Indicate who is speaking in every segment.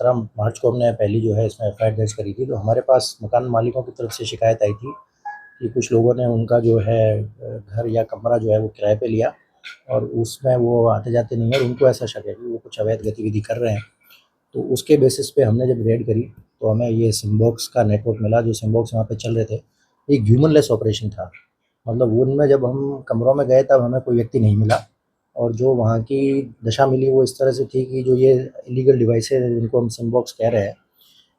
Speaker 1: 17 मार्च को हमने पहली जो है इसमें एफआईआर दर्ज करी थी। तो हमारे पास मकान मालिकों की तरफ से शिकायत आई थी कि कुछ लोगों ने उनका जो है घर या कमरा जो है वो किराए पे लिया और उसमें वो आते जाते नहीं है और उनको ऐसा शक है कि वो कुछ अवैध गतिविधि कर रहे हैं। तो उसके बेसिस पे हमने जब रेड करी तो हमें ये सिम्बॉक्स का नेटवर्क मिला। जो सिम्बॉक्स वहाँ पे चल रहे थे, एक ह्यूमनलेस ऑपरेशन था। मतलब उनमें जब हम कमरों में गए तब हमें कोई व्यक्ति नहीं मिला और जो वहाँ की दशा मिली वो इस तरह से थी कि जो ये इलीगल डिवाइसेज जिनको हम सिम्बॉक्स कह रहे हैं,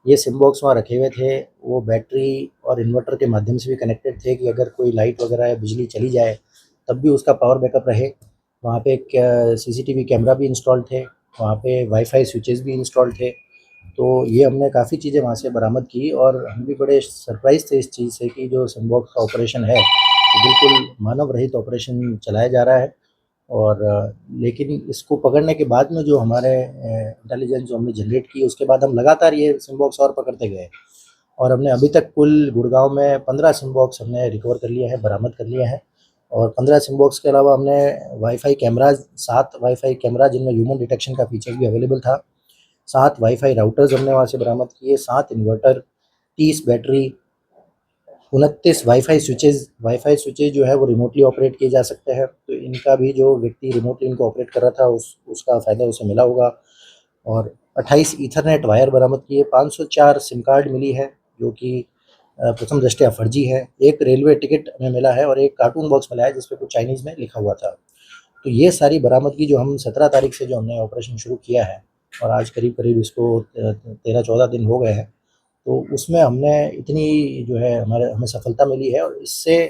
Speaker 1: ये सिम्बॉक्स वहाँ रखे हुए थे। वो बैटरी और इन्वर्टर के माध्यम से भी कनेक्टेड थे कि अगर कोई लाइट वगैरह या बिजली चली जाए तब भी उसका पावर बैकअप रहे। वहाँ पे एक सीसीटीवी कैमरा भी इंस्टॉल्ड थे, वहाँ पे वाईफाई स्विचेस भी इंस्टॉल्ड थे। तो ये हमने काफ़ी चीज़ें वहाँ से बरामद की और हम भी बड़े सरप्राइज़ थे इस चीज़ से कि जो सिम्बॉक्स का ऑपरेशन है, वो बिल्कुल मानव रहित ऑपरेशन चलाया जा रहा है। और लेकिन इसको पकड़ने के बाद में जो हमारे इंटेलिजेंस जो हमने जनरेट की, उसके बाद हम लगातार ये सिम्बॉक्स और पकड़ते गए और हमने अभी तक कुल गुड़गाँव में 15 सिम्बॉक्स हमने रिकवर कर लिए हैं, बरामद कर लिए हैं। और 15 सिम्बॉक्स के अलावा हमने वाईफाई कैमराज़ 7 वाईफाई कैमरा जिनमें ह्यूमन डिटेक्शन का फीचर भी अवेलेबल था, 7 वाईफाई राउटर्स हमने वहाँ से बरामद किए, 7 इन्वर्टर, 30 बैटरी, 29 वाईफाई स्विचेज़ जो है वो रिमोटली ऑपरेट किए जा सकते हैं। तो इनका भी जो व्यक्ति रिमोटली इनको ऑपरेट कर रहा था उसका फ़ायदा उसे मिला होगा। और 28 ईथरनेट वायर बरामद किए, 504 सिम कार्ड मिली है जो कि प्रथम दृष्टया फर्जी है। एक रेलवे टिकट हमें मिला है और एक कार्टून बॉक्स मिला है जिस पे कुछ चाइनीज़ में लिखा हुआ था। तो ये सारी बरामदगी जो हम 17 तारीख से जो हमने ऑपरेशन शुरू किया है और आज करीब-करीब इसको 13-14 दिन हो गए हैं। तो उसमें हमने इतनी जो है हमें सफलता मिली है और इससे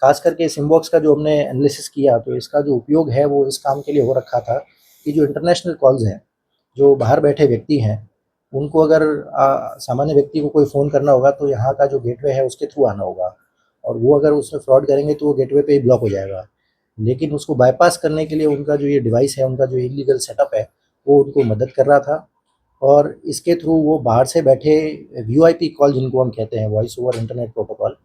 Speaker 1: ख़ास करके सिम्बॉक्स का जो हमने एनालिसिस किया तो इसका जो उपयोग है वो इस काम के लिए हो रखा था कि जो इंटरनेशनल कॉल्स हैं, जो बाहर बैठे व्यक्ति हैं, उनको अगर सामान्य व्यक्ति को कोई फ़ोन करना होगा तो यहाँ का जो गेटवे है उसके थ्रू आना होगा और वो अगर उसमें फ्रॉड करेंगे तो वो गेटवे पे ही ब्लॉक हो जाएगा। लेकिन उसको बायपास करने के लिए उनका जो ये डिवाइस है, उनका जो इल्लीगल सेटअप है, वो उनको मदद कर रहा था और इसके थ्रू वो बाहर से बैठे वीओआईपी कॉल जिनको हम कहते हैं, वॉइस ओवर इंटरनेट प्रोटोकॉल।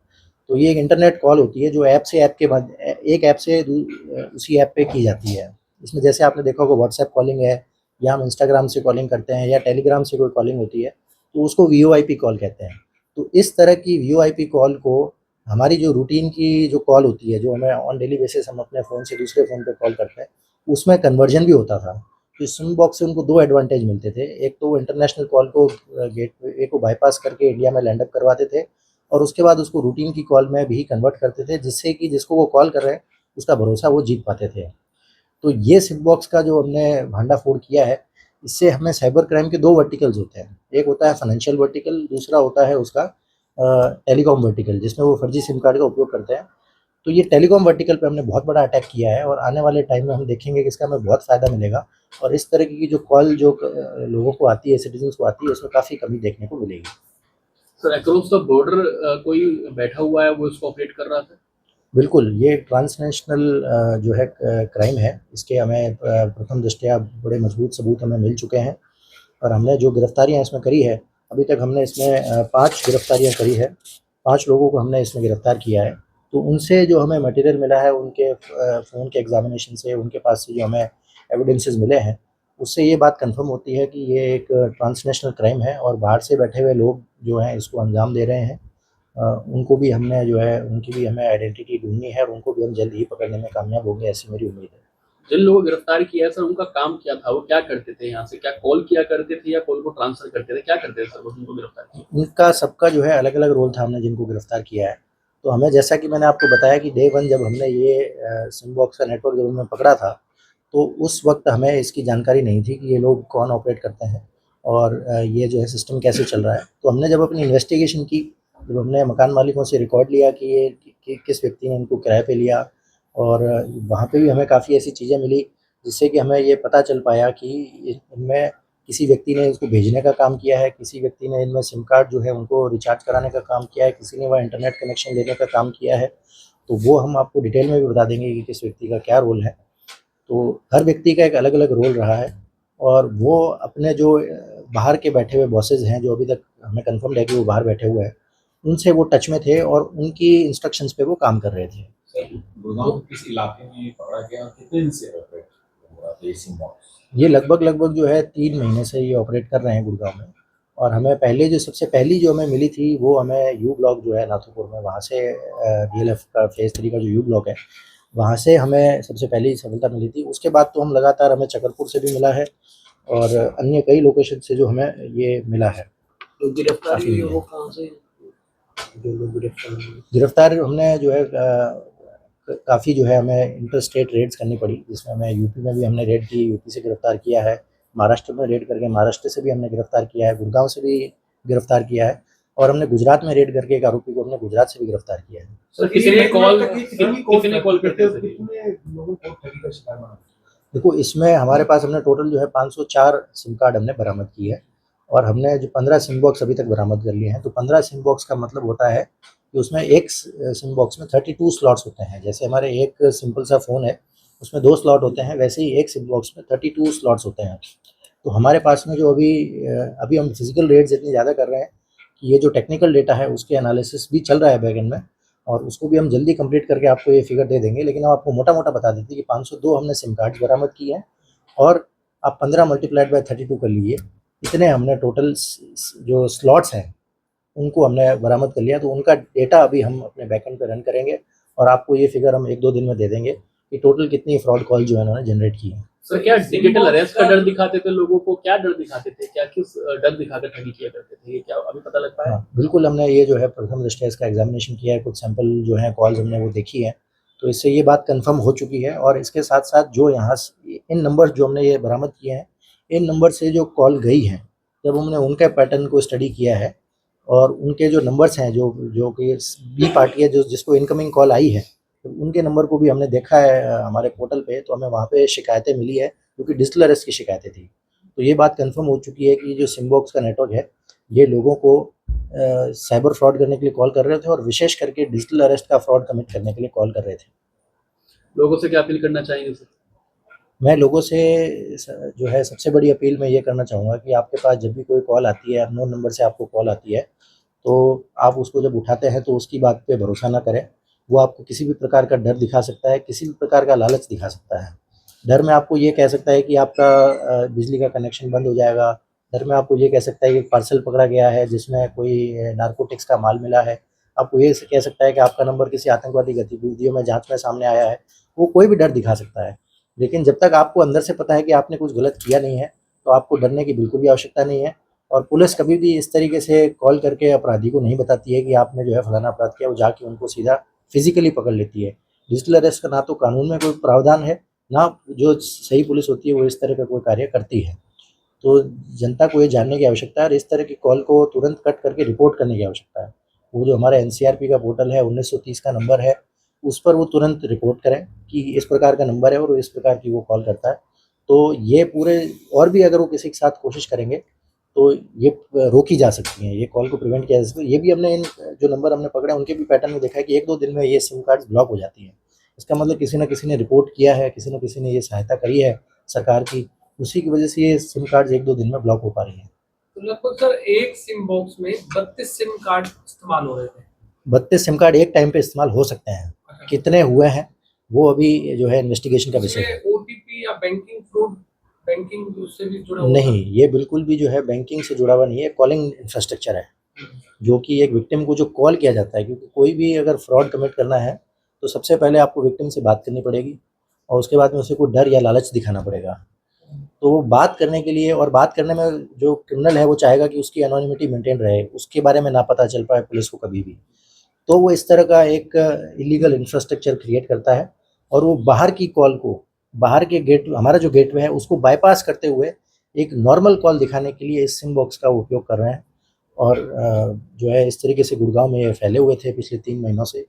Speaker 1: तो ये एक इंटरनेट कॉल होती है जो ऐप से ऐप के बाद एक ऐप से उसी ऐप पे की जाती है। इसमें जैसे आपने देखा होगा व्हाट्सएप कॉलिंग है या हम इंस्टाग्राम से कॉलिंग करते हैं या टेलीग्राम से कोई कॉलिंग होती है, तो उसको वीओआईपी कॉल कहते हैं। तो इस तरह की वीओआईपी कॉल को हमारी जो रूटीन की जो कॉल होती है, जो हमें ऑन डेली बेसिस हम अपने फ़ोन से दूसरे फ़ोन पे कॉल करते हैं, उसमें कन्वर्जन भी होता था। तो इस सिम बॉक्स से उनको 2 एडवांटेज मिलते थे। एक तो वो इंटरनेशनल कॉल को गेटवे को बायपास करके इंडिया में लैंड अप करवाते थे और उसके बाद उसको रूटीन की कॉल में भी कन्वर्ट करते थे, जिससे कि जिसको वो कॉल कर रहे हैं, उसका भरोसा वो जीत पाते थे। तो ये सिम बॉक्स का जो हमने भांडाफोड़ किया है, इससे हमें साइबर क्राइम के 2 वर्टिकल्स होते हैं। एक होता है फाइनेंशियल वर्टिकल, दूसरा होता है उसका टेलीकॉम वर्टिकल, जिसमें वो फर्जी सिम कार्ड का उपयोग करते हैं। तो ये टेलीकॉम वर्टिकल पे हमने बहुत बड़ा अटैक किया है और आने वाले टाइम में हम देखेंगे कि इसका हमें बहुत फ़ायदा मिलेगा और इस तरह की जो कॉल जो लोगों को आती है, सिटीज़न्स को आती है, उसमें काफ़ी कमी देखने को मिलेगी।
Speaker 2: सर अक्रॉस द बॉर्डर कोई बैठा हुआ है वो इसको ऑपरेट कर रहा था?
Speaker 1: बिल्कुल, ये ट्रांसनेशनल जो है क्राइम है। इसके हमें प्रथम दृष्टया बड़े मजबूत सबूत हमें मिल चुके हैं और हमने जो गिरफ्तारियाँ इसमें करी है, अभी तक हमने इसमें 5 गिरफ्तारियाँ करी है। 5 लोगों को हमने इसमें गिरफ्तार किया है। तो उनसे जो हमें मटेरियल मिला है, उनके फ़ोन के एग्ज़ामिनेशन से, उनके पास से जो हमें एविडेंसेस मिले हैं, उससे ये बात कन्फर्म होती है कि ये एक ट्रांसनेशनल क्राइम है और बाहर से बैठे हुए लोग जो हैं इसको अंजाम दे रहे हैं। उनको भी हमने जो है उनकी भी हमें आइडेंटिटी ढूँढनी है और उनको भी हम जल्द ही पकड़ने में कामयाब होंगे, ऐसी मेरी उम्मीद है।
Speaker 2: जिन लोगों को गिरफ्तार किया है सर उनका काम क्या था? वो क्या करते थे यहाँ से? क्या कॉल किया करते थे या कॉल को ट्रांसफर करते थे? क्या करते थे सर वो जिनको गिरफ्तार किया?
Speaker 1: उनका सबका जो है अलग-अलग रोल था हमने जिनको गिरफ्तार किया है। तो हमें जैसा कि मैंने आपको बताया कि डे 1 जब हमने ये सिम बॉक्स का नेटवर्क जब हमने पकड़ा था, तो उस वक़्त हमें इसकी जानकारी नहीं थी कि ये लोग कौन ऑपरेट करते हैं और ये जो है सिस्टम कैसे चल रहा है। तो हमने जब अपनी इन्वेस्टिगेशन की, जब हमने मकान मालिकों से रिकॉर्ड लिया कि ये कि किस व्यक्ति ने इनको किराए पे लिया और वहाँ पे भी हमें काफ़ी ऐसी चीज़ें मिली, जिससे कि हमें ये पता चल पाया कि इनमें किसी व्यक्ति ने इसको भेजने का काम किया है, किसी व्यक्ति ने इनमें सिम कार्ड जो है उनको रिचार्ज कराने का काम किया है, किसी ने वहाँ इंटरनेट कनेक्शन लेने का काम किया है। तो वो हम आपको डिटेल में भी बता देंगे कि किस व्यक्ति का क्या रोल है। तो हर व्यक्ति का एक अलग-अलग रोल रहा है और वो अपने जो बाहर के बैठे हुए बॉसेस हैं, जो अभी तक हमें कन्फर्म्ड है कि वो बाहर बैठे हुए हैं, उनसे वो टच में थे और उनकी इंस्ट्रक्शंस पे वो काम कर रहे थे।
Speaker 3: सर, गुड़गाँव के किस इलाके में ये पकड़ा गया और कितने दिन से ऑपरेट हो रहा था? थे ये सिम बॉक्स?
Speaker 1: ये लगभग जो है 3 महीने से ये ऑपरेट कर रहे हैं गुड़गांव में। और हमें पहले जो सबसे पहली जो हमें मिली थी वो हमें यू ब्लॉक जो है नाथुपुर में, वहाँ से DLF का फेज़ 3 का जो यू ब्लॉक है वहाँ से हमें सबसे पहली सफलता मिली थी। उसके बाद तो हम लगातार, हमें चकरपुर से भी मिला है और अन्य कई लोकेशन से जो हमें ये मिला है।
Speaker 2: लोग गिरफ्तार
Speaker 1: काफ़ी
Speaker 2: हुए
Speaker 1: मिले
Speaker 2: वो
Speaker 1: हैं।
Speaker 2: कहाँ से, जो लोग गिरफ्तार हुए?
Speaker 1: गिरफ्तार हमने जो है काफ़ी जो है हमें इंटर स्टेट रेड्स करनी पड़ी, जिसमें हमें यूपी में भी हमने रेड की, यूपी से गिरफ्तार किया है, महाराष्ट्र में रेड करके महाराष्ट्र से भी हमने गिरफ्तार किया है, गुड़गांव से भी गिरफ्तार किया है और हमने गुजरात में रेड करके एक आरोपी को हमने गुजरात से भी गिरफ्तार किया है।
Speaker 2: सर कितने कॉल करते थे?
Speaker 3: कितने लोगों को ठगी का शिकार बना?
Speaker 1: देखो, इसमें हमारे पास हमने टोटल जो है 504 सिम कार्ड हमने बरामद किए है और हमने जो 15 सिम बॉक्स अभी तक बरामद कर लिए हैं। तो 15 सिम बॉक्स का मतलब होता है कि उसमें एक सिम बॉक्स में 32 स्लॉट्स होते हैं। जैसे हमारे एक सिंपल सा फ़ोन है उसमें 2 स्लॉट होते हैं, वैसे ही एक सिम बॉक्स में 32 स्लॉट्स होते हैं। तो हमारे पास में जो अभी हम फिजिकल रेट्स इतनी ज़्यादा कर रहे हैं कि ये जो टेक्निकल डेटा है उसके एनालिसिस भी चल रहा है बैकएंड में और उसको भी हम जल्दी कंप्लीट करके आपको ये फिगर दे देंगे। लेकिन हम आपको मोटा-मोटा बता देते हैं कि 502 हमने सिम कार्ड्स बरामद किए हैं और आप 15 मल्टीप्लाइड बाय 32 कर लीजिए, इतने हमने टोटल जो स्लॉट्स हैं उनको हमने बरामद कर लिया। तो उनका डेटा अभी हम अपने बैकएंड पे रन करेंगे और आपको ये फिगर हम 1-2 दिन में दे देंगे कि टोटल कितनी फ्रॉड कॉल जो है उन्होंने जनरेट की है।
Speaker 2: सर क्या डिजिटल अरेस्ट का डर दिखाते थे लोगों को? क्या डर दिखाते थे? क्या किस डर दिखाकर ठगी किया करते थे? ये क्या अभी पता लग पाया?
Speaker 1: हाँ, बिल्कुल, हमने ये जो है प्रथम दृष्टया इसका एग्जामिनेशन किया है, कुछ सैंपल जो हैं कॉल्स हमने वो देखी है, तो इससे ये बात कन्फर्म हो चुकी है। और इसके साथ-साथ जो यहाँ से इन नंबर्स जो हमने ये बरामद किए हैं, इन नंबर से जो कॉल गई हैं, जब हमने उनके पैटर्न को स्टडी किया है और उनके जो नंबर्स हैं जो जो कि बी पार्टी है जो जिसको इनकमिंग कॉल आई है, तो उनके नंबर को भी हमने देखा है हमारे पोर्टल पे, तो हमें वहाँ पे शिकायतें मिली है क्योंकि डिजिटल अरेस्ट की शिकायतें थी। तो ये बात कन्फर्म हो चुकी है कि जो सिमबॉक्स का नेटवर्क है, ये लोगों को साइबर फ्रॉड करने के लिए कॉल कर रहे थे और विशेष करके डिजिटल अरेस्ट का फ्रॉड कमिट करने के लिए कॉल कर रहे थे।
Speaker 2: लोगों से क्या अपील करना चाहेंगे सर?
Speaker 1: मैं लोगों से जो है सबसे बड़ी अपील मैं ये करना चाहूँगा कि आपके पास जब भी कोई कॉल आती है, अननोन नंबर से आपको कॉल आती है, तो आप उसको जब उठाते हैं तो उसकी बात पे भरोसा ना करें। वो आपको किसी भी प्रकार का डर दिखा सकता है, किसी भी प्रकार का लालच दिखा सकता है। डर में आपको ये कह सकता है कि आपका बिजली का कनेक्शन बंद हो जाएगा। डर में आपको ये कह सकता है कि पार्सल पकड़ा गया है जिसमें कोई नारकोटिक्स का माल मिला है। आपको ये कह सकता है कि आपका नंबर किसी आतंकवादी गतिविधियों में जाँच में सामने आया है। वो कोई भी डर दिखा सकता है। लेकिन जब तक आपको अंदर से पता है कि आपने कुछ गलत किया नहीं है, तो आपको डरने की बिल्कुल भी आवश्यकता नहीं है। और पुलिस कभी भी इस तरीके से कॉल करके अपराधी को नहीं बताती है कि आपने जो है फलाना अपराध किया, वो जाके उनको सीधा फिज़िकली पकड़ लेती है। डिजिटल अरेस्ट का ना तो कानून में कोई प्रावधान है, ना जो सही पुलिस होती है वो इस तरह का कोई कार्य करती है। तो जनता को ये जानने की आवश्यकता है और इस तरह की कॉल को तुरंत कट करके रिपोर्ट करने की आवश्यकता है। वो जो हमारा एनसीआरपी का पोर्टल है, 1930 का नंबर है, उस पर वो तुरंत रिपोर्ट करें कि इस प्रकार का नंबर है और इस प्रकार की वो कॉल करता है। तो ये पूरे, और भी अगर वो किसी के साथ कोशिश करेंगे तो ये रोकी जा सकती हैं, ये कॉल को प्रिवेंट किया जा सकता है। ये भी हमने इन जो नंबर हमने पकड़े उनके भी पैटर्न में देखा है कि 1-2 दिन में ये सिम कार्ड्स ब्लॉक हो जाती हैं। इसका मतलब किसी न किसी ने रिपोर्ट किया है, किसी न किसी ने ये सहायता करी है सरकार की, उसी की वजह से ये सिम कार्ड्स 1-2 दिन में ब्लॉक हो पा रही हैं।
Speaker 4: तो लगभग सर एक सिम बॉक्स में 32 सिम कार्ड इस्तेमाल हो रहे थे।
Speaker 1: 32 सिम कार्ड एक टाइम पे इस्तेमाल हो सकते हैं। कितने हुए हैं वो अभी जो है इन्वेस्टिगेशन का विषय है।
Speaker 4: इसमें ओटीपी या बैंकिंग फ्रॉड, बैंकिंग उससे भी जुड़ा हुआ
Speaker 1: नहीं, ये बिल्कुल भी जो है बैंकिंग से जुड़ा हुआ नहीं है, कॉलिंग इंफ्रास्ट्रक्चर है, जो कि एक विक्टिम को जो कॉल किया जाता है, क्योंकि कोई भी अगर फ्रॉड कमिट करना है तो सबसे पहले आपको विक्टिम से बात करनी पड़ेगी और उसके बाद में उसे कोई डर या लालच दिखाना पड़ेगा। तो वो बात करने के लिए, और बात करने में जो क्रिमिनल है वो चाहेगा कि उसकी एनोनिमिटी मेंटेन रहे, उसके बारे में ना पता चल पाए पुलिस को कभी भी। तो वो इस तरह का एक इलीगल इंफ्रास्ट्रक्चर क्रिएट करता है और वो बाहर की कॉल को, बाहर के गेट, हमारा जो गेटवे है उसको बाईपास करते हुए एक नॉर्मल कॉल दिखाने के लिए इस सिम बॉक्स का उपयोग कर रहे हैं। और जो है इस तरीके से गुड़गांव में ये फैले हुए थे पिछले 3 महीनों से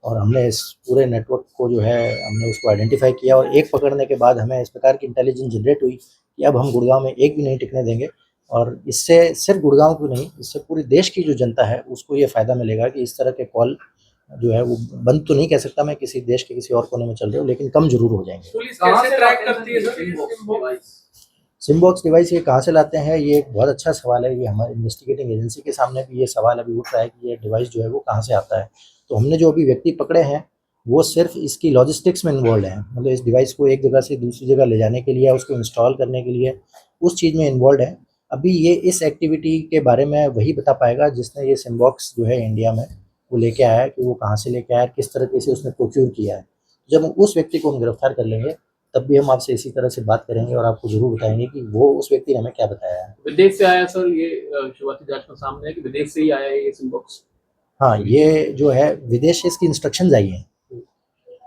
Speaker 1: और हमने इस पूरे नेटवर्क को जो है हमने उसको आइडेंटिफाई किया और एक पकड़ने के बाद हमें इस प्रकार की इंटेलिजेंस जनरेट हुई कि अब हम गुड़गांव में एक भी नहीं टिकने देंगे। और इससे सिर्फ गुड़गांव को नहीं, इससे पूरे देश की जो जनता है उसको ये फ़ायदा मिलेगा कि इस तरह के कॉल जो है वो बंद तो नहीं कह सकता मैं, किसी देश के किसी और कोने में चल रहे हो, लेकिन कम ज़रूर हो जाएंगे।
Speaker 4: पुलिस कैसे ट्रैक करती है सर ये SIM box?
Speaker 1: SIM box device ये कहाँ से लाते हैं, ये एक बहुत अच्छा सवाल है। ये हमारी इन्वेस्टिगेटिंग एजेंसी के सामने भी ये सवाल अभी उठ रहा है कि ये डिवाइस जो है वो कहाँ से आता है। तो हमने जो अभी व्यक्ति पकड़े हैं वो सिर्फ इसकी लॉजिस्टिक्स में इन्वॉल्व है, मतलब इस डिवाइस को एक जगह से दूसरी जगह ले जाने के लिए या उसको इंस्टॉल करने के लिए उस चीज़ में इन्वॉल्व है। अभी ये इस एक्टिविटी के बारे में वही बता पाएगा जिसने ये सिमबॉक्स जो है इंडिया में वो लेके आया है, कि वो कहाँ से लेके आया, किस तरीके से उसने प्रोक्योर किया है। जब हम उस व्यक्ति को हम गिरफ्तार कर लेंगे तब भी हम आपसे इसी तरह से बात करेंगे और आपको ज़रूर बताएंगे कि वो उस व्यक्ति ने हमें क्या बताया है।
Speaker 2: विदेश से आया सर, ये शुरुआती जांच में सामने है कि विदेश से ही आया है ये सिम बॉक्स।
Speaker 1: हाँ, ये जो है विदेश से इसकी इंस्ट्रक्शंस आई हैं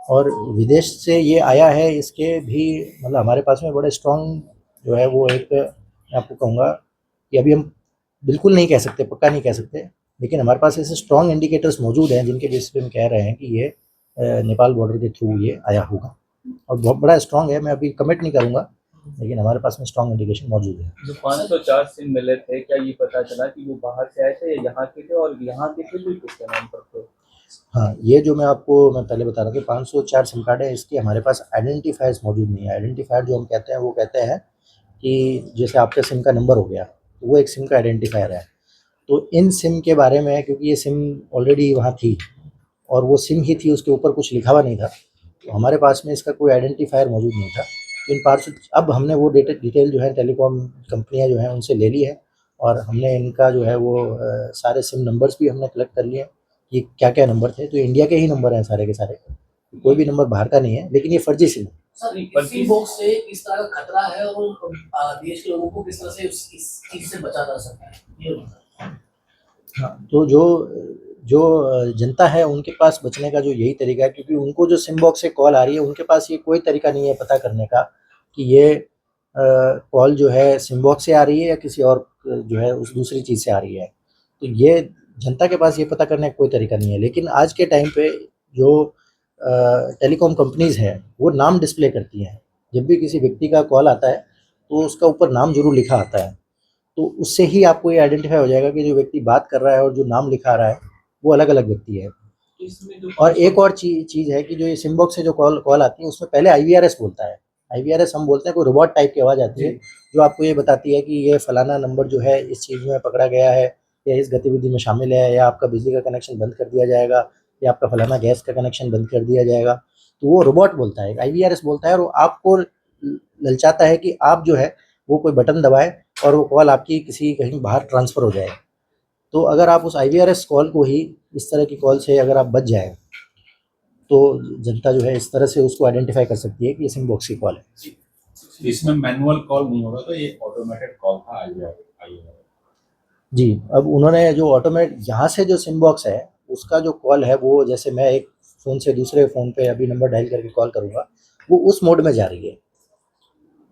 Speaker 1: और विदेश से ये आया है, इसके भी मतलब हमारे पास में बड़े स्ट्रॉन्ग जो है वो एक, मैं आपको कहूँगा कि अभी हम बिल्कुल नहीं कह सकते, पक्का नहीं कह सकते, लेकिन हमारे पास ऐसे स्ट्रॉन्ग इंडिकेटर्स मौजूद हैं जिनके बेसिस पे हम कह रहे हैं कि ये नेपाल बॉर्डर के थ्रू ये आया होगा और बहुत बड़ा स्ट्रॉन्ग है। मैं अभी कमिट नहीं करूँगा, लेकिन हमारे पास में स्ट्रॉन्ग इंडिकेशन मौजूद है।
Speaker 5: जो 504 सिम मिले थे, क्या ये पता चला कि वो बाहर से आए थे या यहाँ के थे, और यहाँ के थे भी किसके नाम पर थे?
Speaker 1: हाँ, ये जो मैं पहले बता रहा था 504 सिम कार्ड है, इसके हमारे पास आइडेंटिफायर्स मौजूद नहीं है। आइडेंटिफायर जो हम कहते हैं वो कहते हैं कि जैसे आपके सिम का नंबर हो गया, तो वो एक सिम का आइडेंटिफायर है। तो इन सिम के बारे में, क्योंकि ये सिम ऑलरेडी वहाँ थी और वो सिम ही थी, उसके ऊपर कुछ लिखा हुआ नहीं था, तो हमारे पास में इसका कोई आइडेंटिफायर मौजूद नहीं था। इन 500 अब हमने वो डिटेल जो है टेलीकॉम कंपनियाँ जो हैं उनसे ले ली है और हमने इनका जो है वो सारे सिम नंबर्स भी हमने कलेक्ट कर लिए हैं कि क्या-क्या नंबर थे। तो इंडिया के ही नंबर हैं सारे के सारे, कोई भी नंबर बाहर का नहीं है, लेकिन ये फर्जी सिम है।
Speaker 3: सर, इसी बॉक्स से किस तरह का खतरा है और देश के लोगों को किस तरह से इस चीज से बचा जा सकता है, ये बताएं।
Speaker 1: हाँ, तो जो जनता है उनके पास बचने का जो यही तरीका है, क्योंकि उनको जो सिम बॉक्स से कॉल आ रही है उनके पास ये कोई तरीका नहीं है पता करने का कि ये कॉल जो है सिम बॉक्स से आ रही है या किसी और जो है उस दूसरी चीज़ से आ रही है। तो ये जनता के पास ये पता करने का कोई तरीका नहीं है। लेकिन आज के टाइम पे जो टेलीकॉम कंपनीज़ हैं वो नाम डिस्प्ले करती हैं। जब भी किसी व्यक्ति का कॉल आता है तो उसका ऊपर नाम ज़रूर लिखा आता है। तो उससे ही आपको ये आइडेंटिफाई हो जाएगा कि जो व्यक्ति बात कर रहा है और जो नाम लिखा आ रहा है वो अलग-अलग व्यक्ति है।
Speaker 2: इसमें जो
Speaker 1: और एक और चीज़ है कि जो ये सिम बॉक्स से जो कॉल आती है उसमें पहले आईवीआरएस बोलता है। आईवीआरएस हम बोलते हैं, कोई रोबोट टाइप की आवाज़ आती है जो आपको ये बताती है कि ये फलाना नंबर जो है इस चीज़ में पकड़ा गया है या इस गतिविधि में शामिल है, या आपका बिजली का कनेक्शन बंद कर दिया जाएगा या आपका फलाना गैस का कनेक्शन बंद कर दिया जाएगा। तो वो रोबोट बोलता है, आईवीआरएस बोलता है और वो आपको ललचाता है कि आप जो है वो कोई बटन दबाएँ और वो कॉल आपकी किसी कहीं बाहर ट्रांसफ़र हो जाए। तो अगर आप उस आईवीआरएस कॉल को ही, इस तरह की कॉल से अगर आप बच जाएँ, तो जनता जो है इस तरह से उसको आइडेंटिफाई कर सकती है कि ये सिम बॉक्स की कॉल है।
Speaker 6: इसमें मैनुअल कॉल नहीं होगा, तो ये ऑटोमेटेड कॉल था आईवीआर।
Speaker 1: जी, अब उन्होंने जो यहाँ से जो सिम बॉक्स है उसका जो कॉल है वो, जैसे मैं एक फ़ोन से दूसरे फ़ोन पे अभी नंबर डायल करके कॉल करूँगा, वो उस मोड में जा रही है।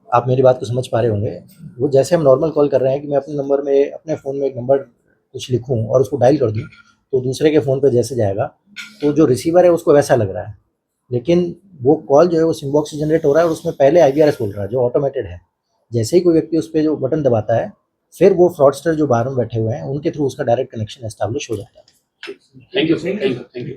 Speaker 1: आप मेरी बात को समझ पा रहे होंगे। वो जैसे हम नॉर्मल कॉल कर रहे हैं कि मैं अपने नंबर में, अपने फ़ोन में एक नंबर कुछ लिखूँ और उसको डायल कर दूँ, तो दूसरे के फ़ोन पे जैसे जाएगा, तो जो रिसीवर है उसको वैसा लग रहा है। लेकिन वो कॉल जो है वो सिम बॉक्स से जनरेट हो रहा है और उसमें पहले आईवीआरएस बोल रहा है जो ऑटोमेटेड है। जैसे ही कोई व्यक्ति उस पे जो बटन दबाता है, फिर वो फ्रॉडस्टर जो बाहर में बैठे हुए हैं उनके थ्रू उसका डायरेक्ट कनेक्शन एस्टैब्लिश हो जाता है।
Speaker 2: Thank you sir, thank you.